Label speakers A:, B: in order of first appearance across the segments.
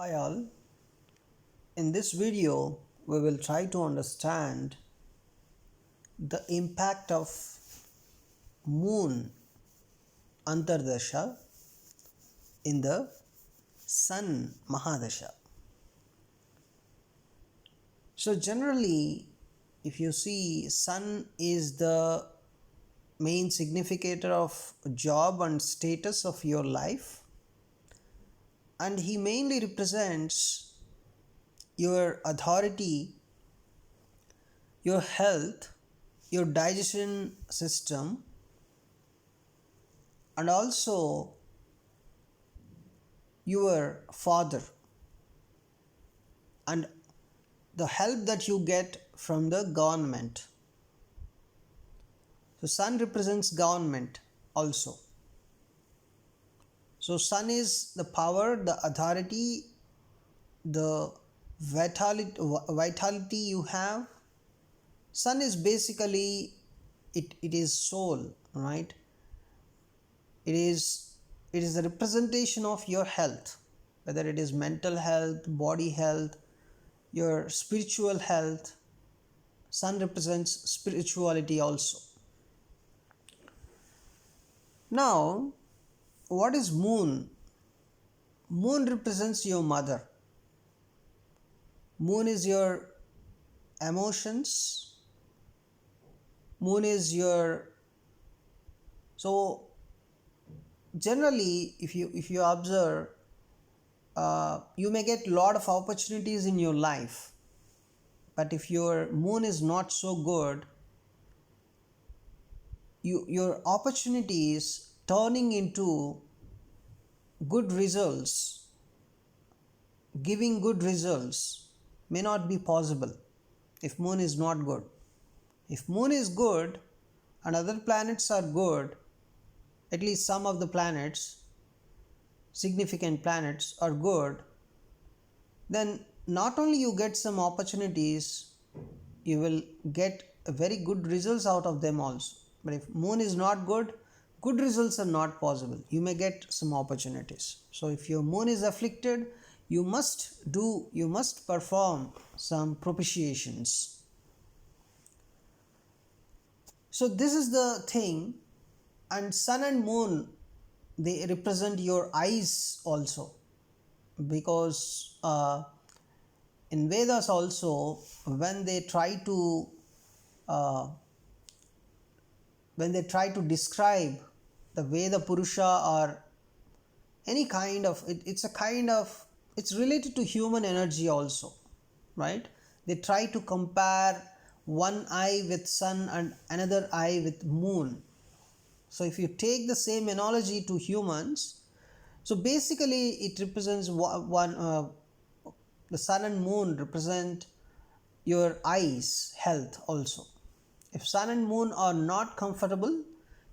A: Hi all, in this video we will try to understand the impact of moon Antardasha in the sun Mahadasha. So generally if you see, sun is the main significator of job and status of your life, and he mainly represents your authority, your health, your digestion system, and also your father, and the help that you get from the government. So sun represents government also. So sun is the power, the authority, the vitality you have. Sun is basically it is soul, right? It is the representation of your health, whether it is mental health, body health, your spiritual health. Sun represents spirituality also. Now, what is moon? Moon represents your mother. Moon is your emotions. Moon is your, so generally if you observe, you may get lot of opportunities in your life, but if your moon is not so good, your opportunities turning into good results, giving good results may not be possible if moon is not good. If moon is good and other planets are good, at least some of the planets, significant planets are good, then not only you get some opportunities, you will get very good results out of them also. But if moon is not good, good results are not possible. You may get some opportunities. So if your moon is afflicted, you must perform some propitiations. So this is the thing. And sun and moon, they represent your eyes also, because in Vedas also, when they try to uh, describe the Veda Purusha or any kind of it's related to human energy also, right? They try to compare one eye with sun and another eye with moon. So if you take the same analogy to humans, so basically it represents the sun and moon represent your eyes health also. If sun and moon are not comfortable,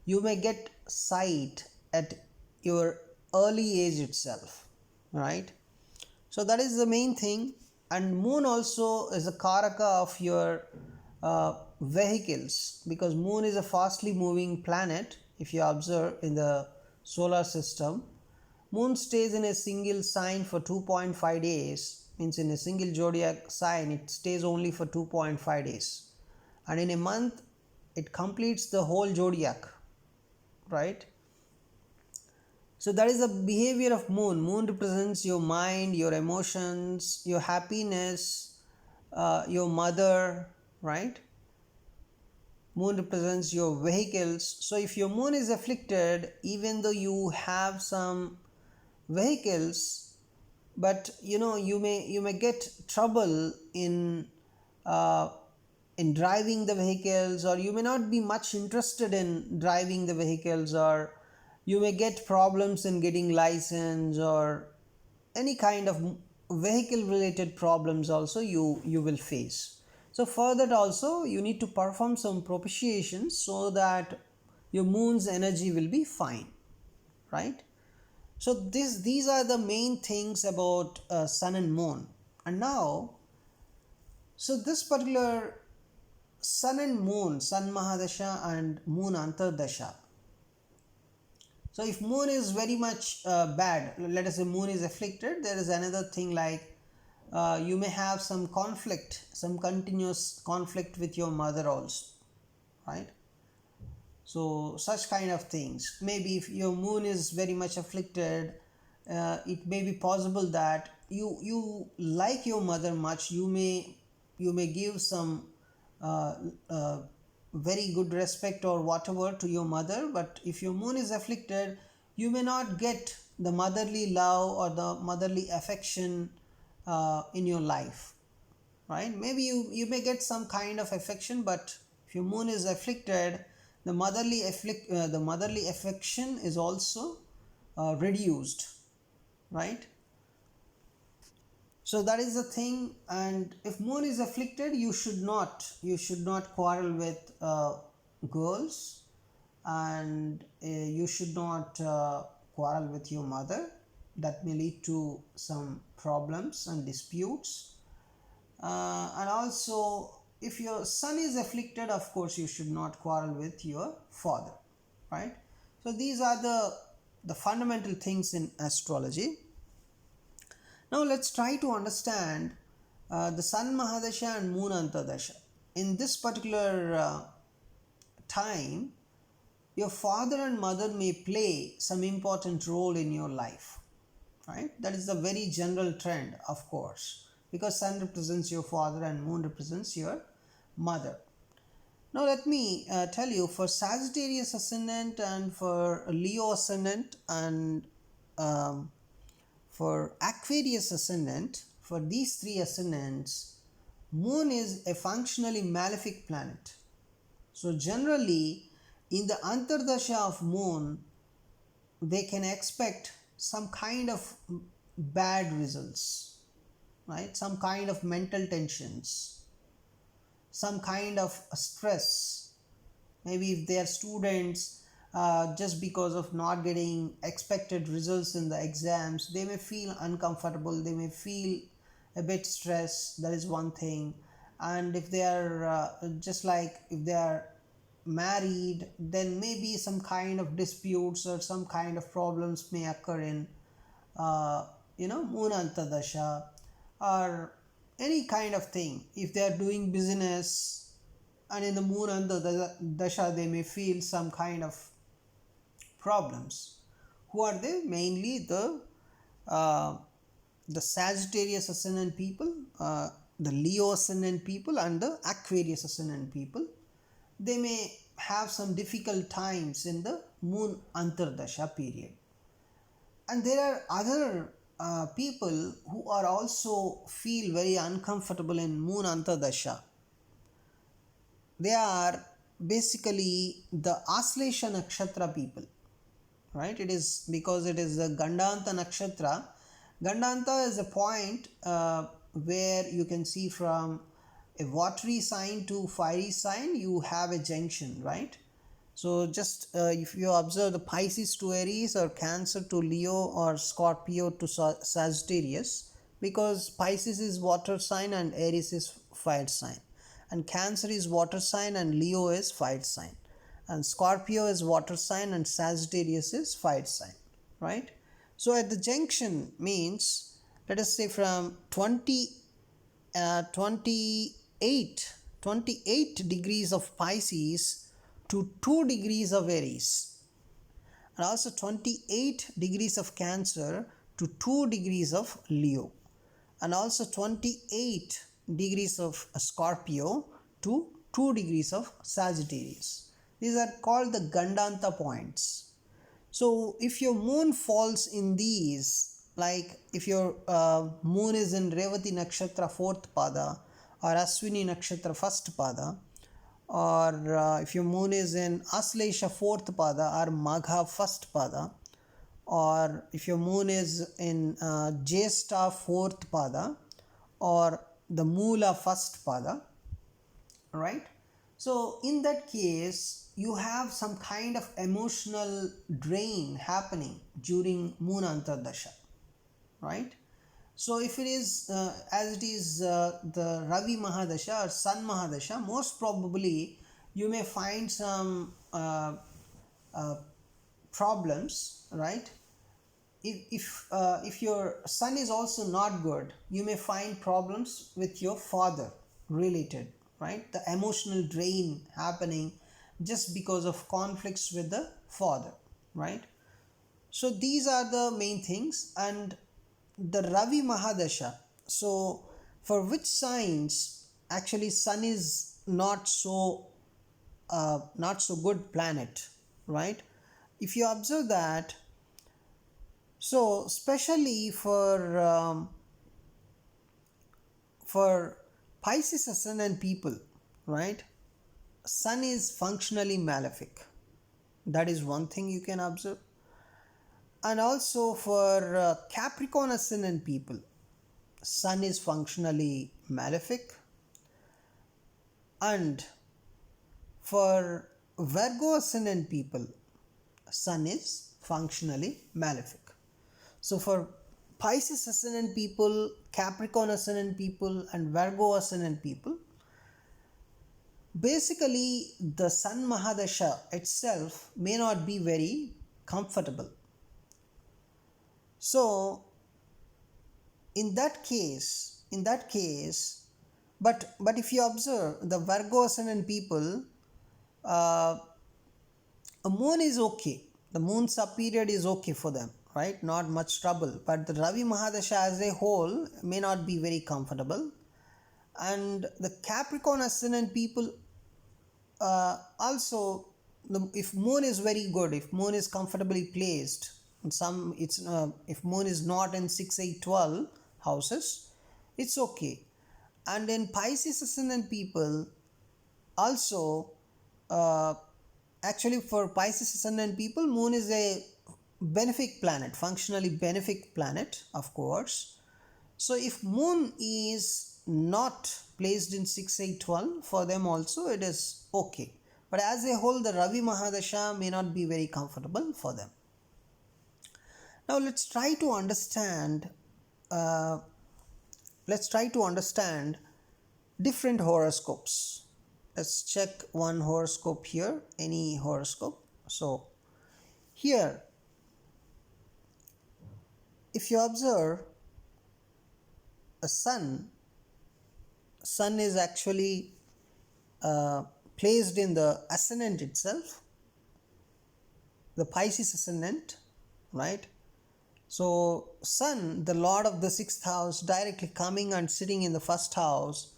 A: you may get sight at your early age itself, right? So that is the main thing. And moon also is a karaka of your vehicles, because moon is a fastly moving planet. If you observe in the solar system, moon stays in a single sign for 2.5 days, means in a single zodiac sign it stays only for 2.5 days, and in a month it completes the whole zodiac, right? So that is the behavior of moon. Moon represents your mind, your emotions, your happiness, your mother, right? Moon represents your vehicles. So if your moon is afflicted, even though you have some vehicles, but you may get trouble uh, in driving the vehicles, or you may not be much interested in driving the vehicles, or you may get problems in getting license, or any kind of vehicle related problems also you will face. So for that also you need to perform some propitiations so that your moon's energy will be fine, right? So these are the main things about sun and moon. And now, so this particular sun and moon, sun Mahadasha and moon Antardasha, So if moon is very much bad, let us say moon is afflicted, there is another thing like you may have some conflict, some continuous conflict with your mother also, right? So such kind of things. Maybe if your moon is very much afflicted, it may be possible that you like your mother much. You may give some uh, uh, very good respect or whatever to your mother, but if your moon is afflicted, you may not get the motherly love or the motherly affection in your life, right? Maybe you may get some kind of affection, but if your moon is afflicted, the motherly affection is also reduced, right? So that is the thing. And if moon is afflicted, you should not quarrel with girls, and you should not quarrel with your mother. That may lead to some problems and disputes. And also, if your son is afflicted, of course you should not quarrel with your father, right? So these are the fundamental things in astrology. Now let's try to understand the sun Mahadasha and moon Antardasha. In this particular time, your father and mother may play some important role in your life, right? That is the very general trend, of course, because sun represents your father and moon represents your mother. Now let me tell you, for Sagittarius ascendant and for Leo ascendant and um, for Aquarius ascendant, for these three ascendants, moon is a functionally malefic planet. So generally, in the Antardasha of moon, they can expect some kind of bad results, right? Some kind of mental tensions, some kind of stress. Maybe if they are students, just because of not getting expected results in the exams, they may feel uncomfortable, they may feel a bit stressed. That is one thing. And if they are just like if they are married, then maybe some kind of disputes or some kind of problems may occur in moon Antardasha, or any kind of thing. If they are doing business and in the moon Antardasha, they may feel some kind of problems. Who are they? Mainly uh, the Sagittarius ascendant people, the Leo ascendant people, and the Aquarius ascendant people. They may have some difficult times in the moon Antardasha period. And there are other people who are also feel very uncomfortable in moon Antardasha. They are basically the Aslesha Nakshatra people, right? It is because it is the Gandanta Nakshatra. Gandanta is a point where you can see from a watery sign to fiery sign, you have a junction, right? So just if you observe the Pisces to Aries or Cancer to Leo or Scorpio to Sagittarius, because Pisces is water sign and Aries is fire sign, and Cancer is water sign and Leo is fire sign, and Scorpio is water sign and Sagittarius is fire sign, right? So at the junction means, let us say from 28 degrees of Pisces to 2 degrees of Aries, and also 28 degrees of Cancer to 2 degrees of Leo, and also 28 degrees of Scorpio to 2 degrees of Sagittarius. These are called the Gandanta points. So if your moon falls in these, like if your moon is in Revati Nakshatra 4th pada or Aswini Nakshatra 1st pada, or if your moon is in Aslesha 4th pada or Magha 1st pada, or if your moon is in Jyeshta 4th pada or the Moola 1st pada, right? So in that case, you have some kind of emotional drain happening during moon Antardasha, right? So if it is as it is the Ravi Mahadasha or Sun Mahadasha, most probably you may find some problems, right? If your son is also not good, you may find problems with your father related, right? The emotional drain happening just because of conflicts with the father, right? So these are the main things. And the Ravi Mahadasha, so for which signs actually sun is not so good planet, right? If you observe that, so especially for Pisces ascendant people, right? Sun is functionally malefic. That is one thing you can observe. And also for Capricorn ascendant people, Sun is functionally malefic. And for Virgo ascendant people, Sun is functionally malefic. So for Pisces ascendant people, Capricorn ascendant people, and Virgo ascendant people, basically the Sun Mahadasha itself may not be very comfortable. So in that case, but if you observe the Virgo ascendant people, uh, a moon is okay. The moon sub period is okay for them, right? Not much trouble. But the Ravi Mahadasha as a whole may not be very comfortable. And the Capricorn ascendant people also, if moon is very good, if moon is comfortably placed, if moon is not in 6, 8, 12 houses, it's okay. And in Pisces ascendant people also, uh, actually for Pisces ascendant people, moon is a benefic planet, functionally benefic planet, of course. So if moon is not placed in 6, 8, 12, for them also it is okay. But as a whole, the Ravi Mahadasha may not be very comfortable for them. Now let's try to understand. Uh, let's try to understand different horoscopes. Let's check one horoscope here, any horoscope. So here, if you observe a sun is actually placed in the ascendant itself, the Pisces ascendant, right? So sun, the lord of the sixth house, directly coming and sitting in the first house,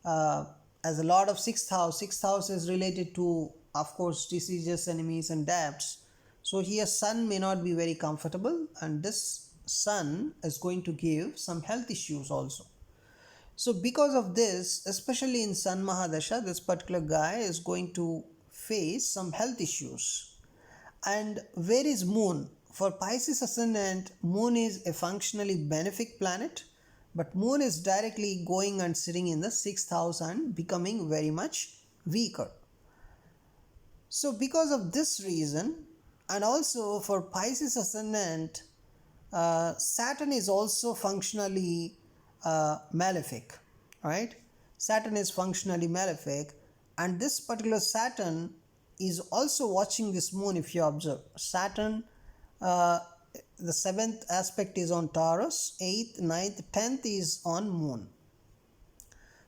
A: as a lord of sixth house is related to, of course, diseases, enemies and debts. So here sun may not be very comfortable, and this sun is going to give some health issues also. So because of this, especially in Sun Mahadasha, this particular guy is going to face some health issues. And where is moon? For Pisces ascendant, moon is a functionally benefic planet, but moon is directly going and sitting in the sixth house and becoming very much weaker. So because of this reason, and also for Pisces ascendant, Saturn is also functionally malefic, right? Saturn is functionally malefic, and this particular Saturn is also watching this moon. If you observe Saturn, the 7th aspect is on Taurus, 8th, 9th, 10th is on moon.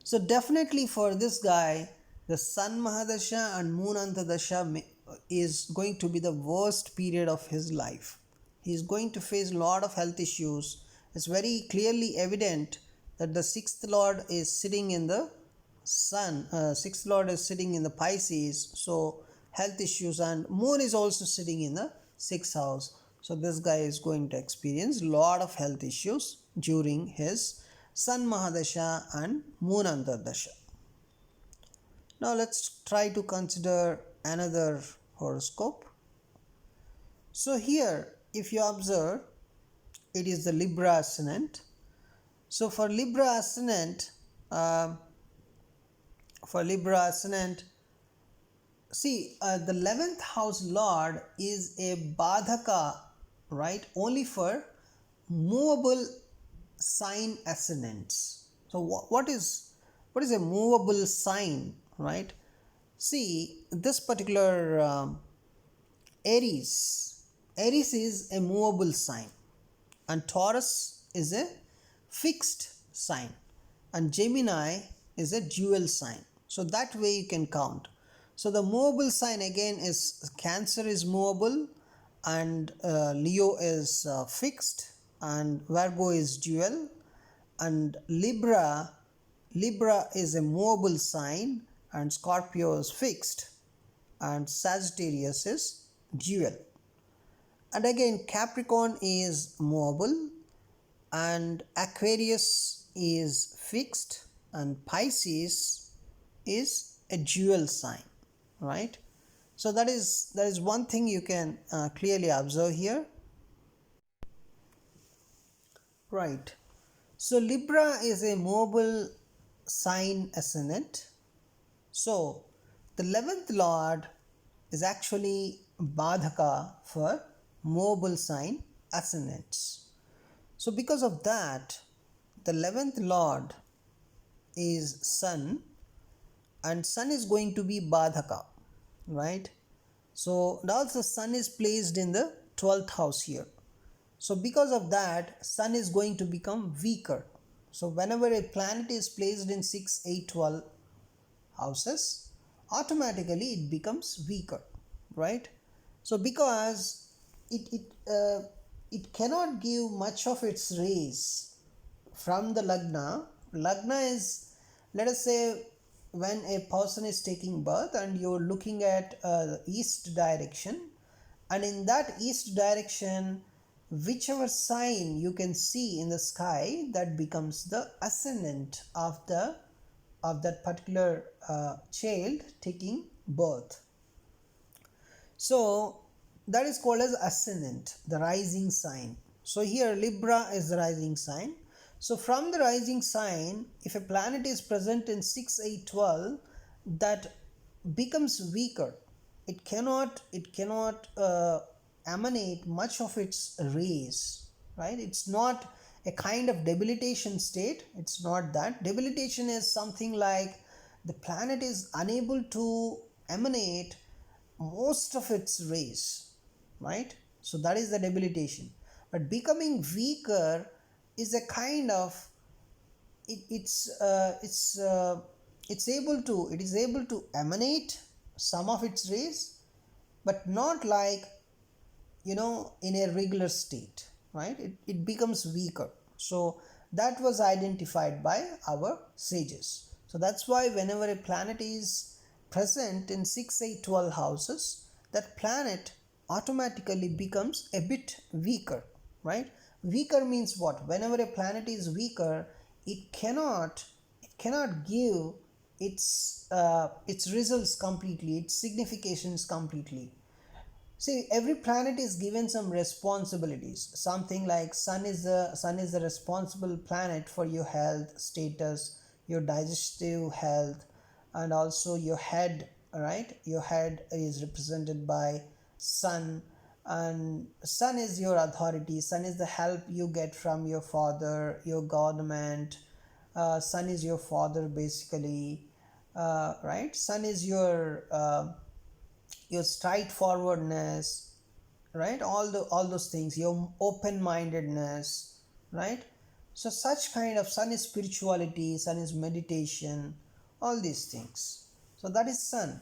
A: So definitely for this guy, the Sun Mahadasha and Moon Antardasha is going to be the worst period of his life. He is going to face a lot of health issues. It's very clearly evident that the sixth lord is sitting in the Sun, sixth lord is sitting in the Pisces, so health issues, and moon is also sitting in the sixth house. So this guy is going to experience a lot of health issues during his Sun Mahadasha and Moon Antardasha. Now let's try to consider another horoscope. So here, if you observe, it is the Libra ascendant. So for Libra ascendant, see, the 11th house lord is a Badhaka, right? Only for movable sign ascendants. So what is a movable sign, right? See, this particular Aries, Aries is a movable sign, and Taurus is a fixed sign, and Gemini is a dual sign. So that way you can count. So the movable sign again is Cancer is movable, and Leo is fixed, and Virgo is dual, and Libra is a movable sign, and Scorpio is fixed, and Sagittarius is dual. And again, Capricorn is movable, and Aquarius is fixed, and Pisces is a dual sign, right? So that is one thing you can clearly observe here, right? So Libra is a movable sign ascendant. So the 11th lord is actually Badhaka for movable sign ascendants. So because of that, the 11th lord is Sun, and Sun is going to be Badhaka, right? So also Sun is placed in the 12th house here. So because of that, Sun is going to become weaker. So whenever a planet is placed in 6, 8, 12 houses, automatically it becomes weaker, right? So because it cannot give much of its rays from the lagna is, let us say, when a person is taking birth and you're looking at the east direction, and in that east direction, whichever sign you can see in the sky, that becomes the ascendant of that particular child taking birth. So that is called as ascendant, the rising sign. So here Libra is the rising sign. So from the rising sign, if a planet is present in 6, 8, 12, that becomes weaker. It cannot emanate much of its rays, right? It's not a kind of debilitation state. It's not that. Debilitation is something like the planet is unable to emanate most of its rays, right? So that is the debilitation. But becoming weaker is a kind of it is able to emanate some of its rays, but not like, in a regular state, right? It becomes weaker. So that was identified by our sages. So that's why whenever a planet is present in 6, 8, 12 houses, that planet automatically becomes a bit weaker, right? Weaker means what? Whenever a planet is weaker, it cannot give its results completely, its significations completely. See, every planet is given some responsibilities. Something like sun is the responsible planet for your health status, your digestive health, and also your head. Right, your head is represented by sun, and sun is your authority. Sun is the help you get from your father, your government. Sun is your father basically, right? Sun is your straightforwardness, right? All those things, your open mindedness, right? So such kind of, sun is spirituality, sun is meditation, all these things. So that is sun.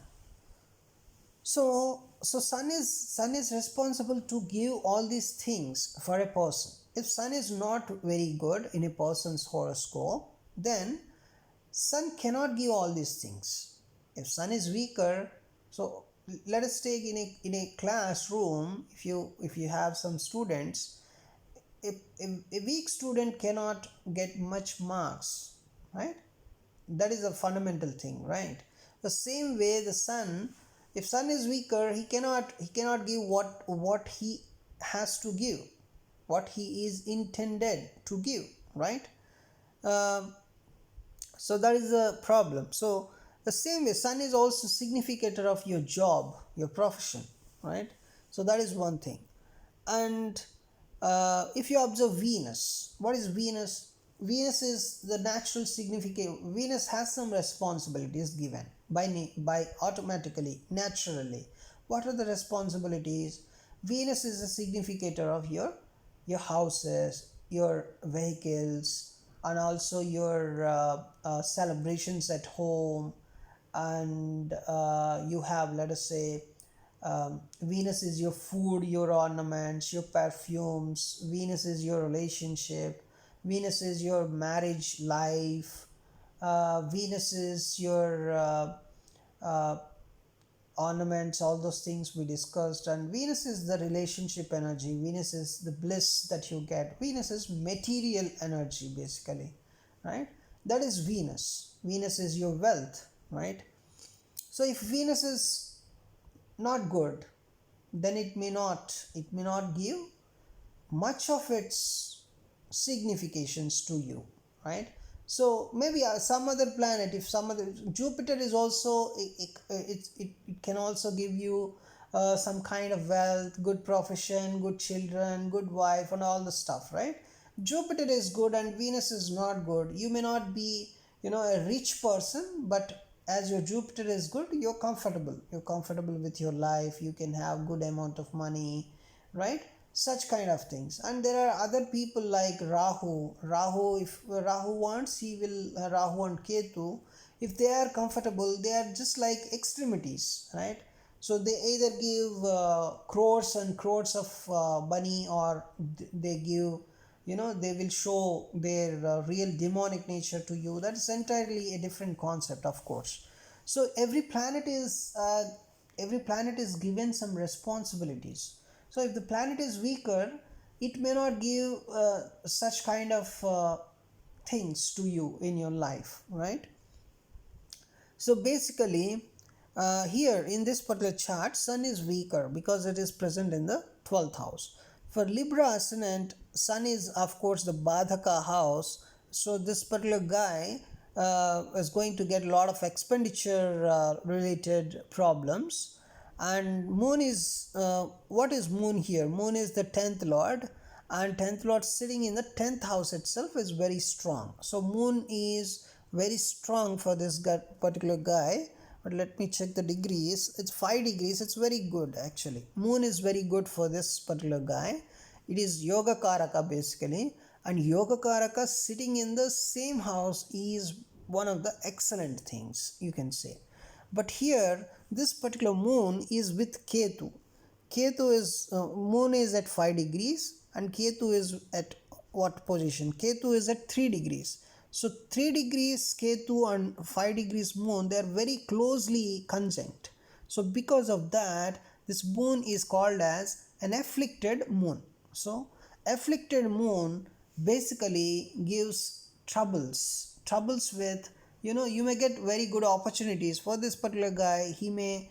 A: So sun is responsible to give all these things for a person. If sun is not very good in a person's horoscope, then sun cannot give all these things. If sun is weaker, so let us take in a classroom, if you have some students, a weak student cannot get much marks, right? That is a fundamental thing, right? The same way the sun, if sun is weaker, he cannot give what he has to give, what he is intended to give, right? Um so that is a problem. So the same way, sun is also significator of your job, your profession, right? So that is one thing. And if you observe Venus, what is Venus? Venus is the natural significant. Venus has some responsibilities given by automatically, naturally. What are the responsibilities? Venus is a significator of your houses, your vehicles, and also your celebrations at home. And you have, let us say, Venus is your food, your ornaments, your perfumes. Venus is your relationship. Venus is your marriage life. Venus is your uh, ornaments, all those things we discussed. And Venus is the relationship energy. Venus is the bliss that you get. Venus is material energy, basically, right? That is Venus. Venus is your wealth, right? So if Venus is not good, then it may not give much of its significations to you, right? So maybe some other planet, if some other, Jupiter is also, it can also give you some kind of wealth, good profession, good children, good wife, and all the stuff, right? Jupiter is good and Venus is not good. You may not be, a rich person, but as your Jupiter is good, you're comfortable with your life, you can have good amount of money, right? Such kind of things. And there are other people like Rahu. If Rahu wants, he will, Rahu and Ketu, if they are comfortable, they are just like extremities, right? So they either give crores and crores of money, or they give, they will show their real demonic nature to you. That is entirely a different concept, of course. So every planet is given some responsibilities. So if the planet is weaker, it may not give such kind of things to you in your life, right? So basically, here in this particular chart, Sun is weaker because it is present in the 12th house. For Libra ascendant, Sun is of course the Badhaka house. So this particular guy is going to get a lot of expenditure related problems. And Moon is, what is Moon here? Moon is the 10th Lord, and 10th Lord sitting in the 10th house itself is very strong. So Moon is very strong for this particular guy. But let me check the degrees. It's 5 degrees. It's very good actually. Moon is very good for this particular guy. It is Yoga Karaka basically. And Yoga Karaka sitting in the same house is one of the excellent things, you can say. But here, this particular Moon is with Ketu. Moon is at 5 degrees and Ketu is at what position? Ketu is at 3 degrees. So 3 degrees Ketu and 5 degrees Moon, they are very closely conjunct. So because of that, this Moon is called as an afflicted Moon. So afflicted Moon basically gives troubles with, you may get very good opportunities. For this particular guy, he may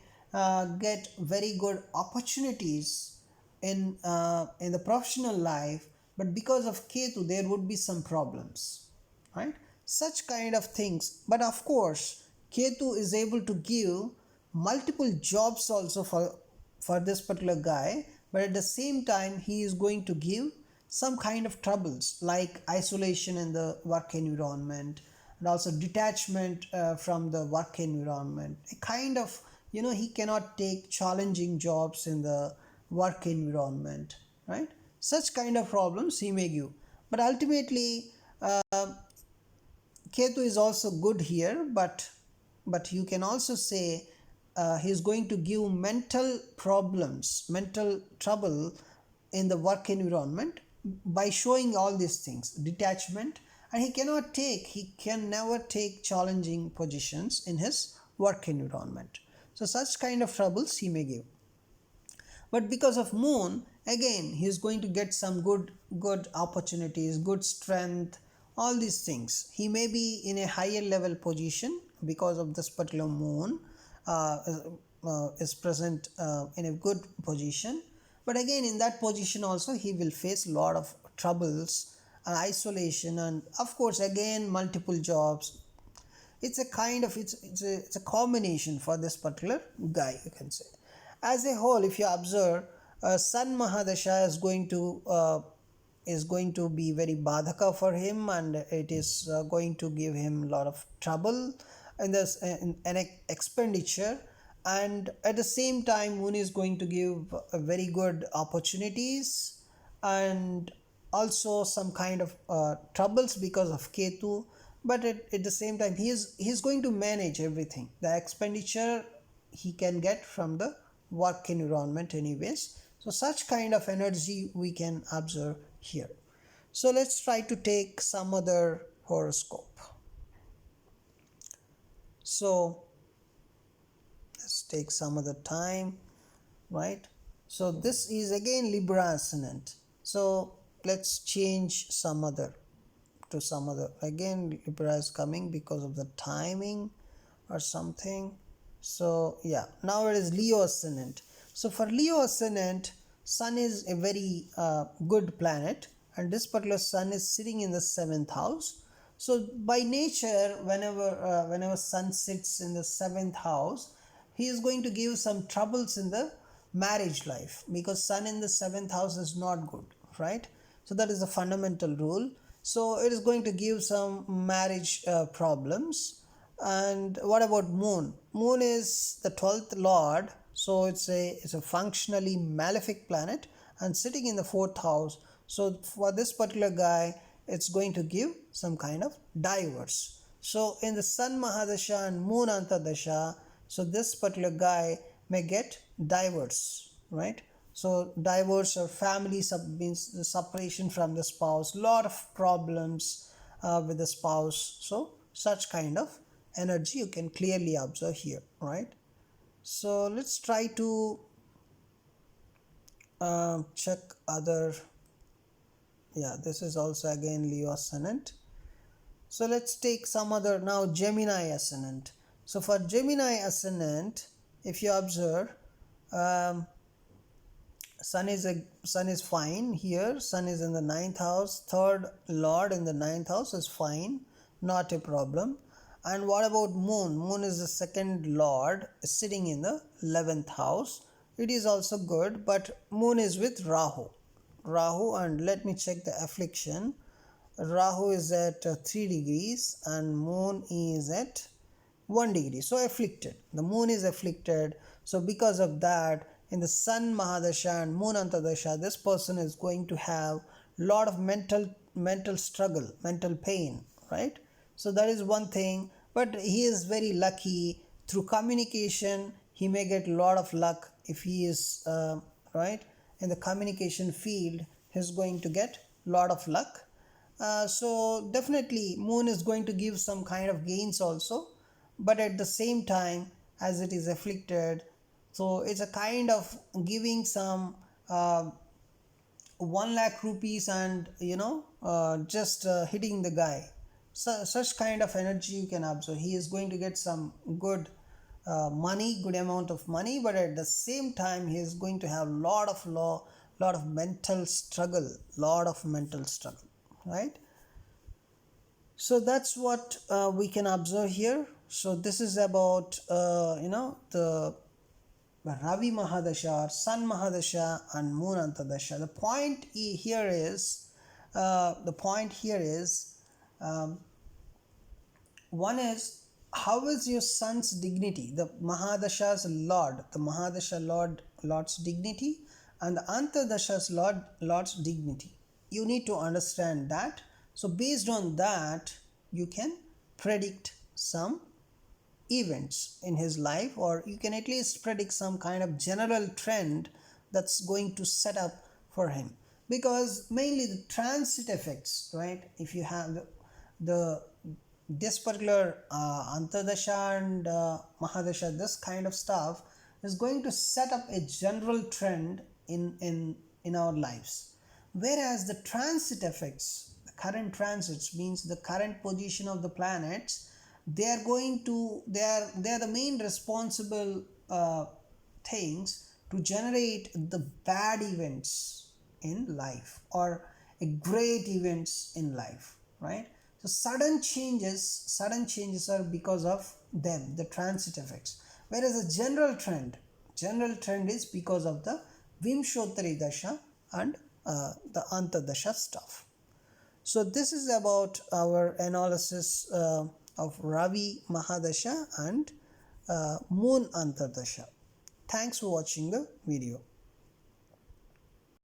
A: get very good opportunities in the professional life, but because of Ketu there would be some problems, right? Such kind of things. But of course, Ketu is able to give multiple jobs also for this particular guy, but at the same time he is going to give some kind of troubles like isolation in the work environment, and also detachment from the work environment. A kind of, he cannot take challenging jobs in the work environment, right? Such kind of problems he may give. But ultimately, Ketu is also good here, but you can also say he's going to give mental problems, mental trouble in the work environment by showing all these things, detachment, and he can never take challenging positions in his work environment. So such kind of troubles he may give. But because of Moon, again he is going to get some good opportunities, good strength, all these things. He may be in a higher level position because of this particular Moon is present in a good position. But again, in that position also he will face a lot of troubles and isolation, and of course again multiple jobs. It's a kind of, it's a combination for this particular guy, you can say. As a whole, if you observe, Sun Mahadasha is going to be very badhaka for him, and it is going to give him a lot of trouble in this in expenditure. and at the same time moon is going to give very good opportunities and also some kind of troubles because of Ketu. But at the same time he's going to manage everything. The expenditure he can get from the work environment anyways. So such kind of energy we can observe here. So let's try to take some other horoscope. So let's take some other time, right? So this is again Libra ascendant. So let's change some other to some other. Again Libra is coming because of the timing or something. So yeah, now it is Leo ascendant. So for Leo ascendant, Sun is a very good planet, and this particular Sun is sitting in the 7th house. So by nature, whenever Sun sits in the 7th house, he is going to give some troubles in the marriage life, because Sun in the 7th house is not good, right? So that is a fundamental rule. So it is going to give some marriage problems. And what about Moon? Moon is the 12th lord, so it's a functionally malefic planet and sitting in the 4th house. So for this particular guy, it's going to give some kind of divorce. So in the Sun Mahadasha and Moon Antardasha, so this particular guy may get divorce, right? So divorce or family means the separation from the spouse, lot of problems with the spouse. So such kind of energy you can clearly observe here, right? So let's try to check other. Yeah, this is also again Leo ascendant. So let's take some other now. Gemini ascendant. So for Gemini ascendant, if you observe, um, Sun is fine here. Sun is in the 9th house. Third lord in the 9th house is fine, not a problem. And what about Moon? Moon is the second lord sitting in the 11th house. It is also good, but Moon is with Rahu. And let me check the affliction. Rahu is at 3 degrees and Moon is at 1 degree. So afflicted. The Moon is afflicted. So because of that, in the Sun Mahadasha and Moon Antardasha, this person is going to have lot of mental struggle, mental pain, right? So that is one thing. But he is very lucky through communication. He may get a lot of luck if he is right in the communication field. He's going to get lot of luck. So definitely Moon is going to give some kind of gains also, but at the same time, as it is afflicted, so it's a kind of giving some 1 lakh rupees and just hitting the guy. So such kind of energy you can observe. He is going to get some good good amount of money, but at the same time he is going to have lot of mental struggle, right? So that's what we can observe here. So this is about the Ravi Mahadasha or Sun Mahadasha and Moon Antardasha. The point here is one is, how is your Sun's dignity, the Mahadasha Lord's dignity, and the Antardasha's Lord's dignity. You need to understand that. So based on that, you can predict some events in his life, or you can at least predict some kind of general trend that's going to set up for him, because mainly the transit effects, right? If you have the this particular Antardasha and Mahadasha, this kind of stuff is going to set up a general trend in our lives, whereas the transit effects, the current transits, means the current position of the planets, they are the main responsible things to generate the bad events in life or a great events in life, right? So sudden changes are because of them, the transit effects, whereas the general trend is because of the Vimshottari Dasha and the Antardasha stuff. So this is about our analysis of Ravi Mahadasha and moon Antardasha. Thanks for watching the video.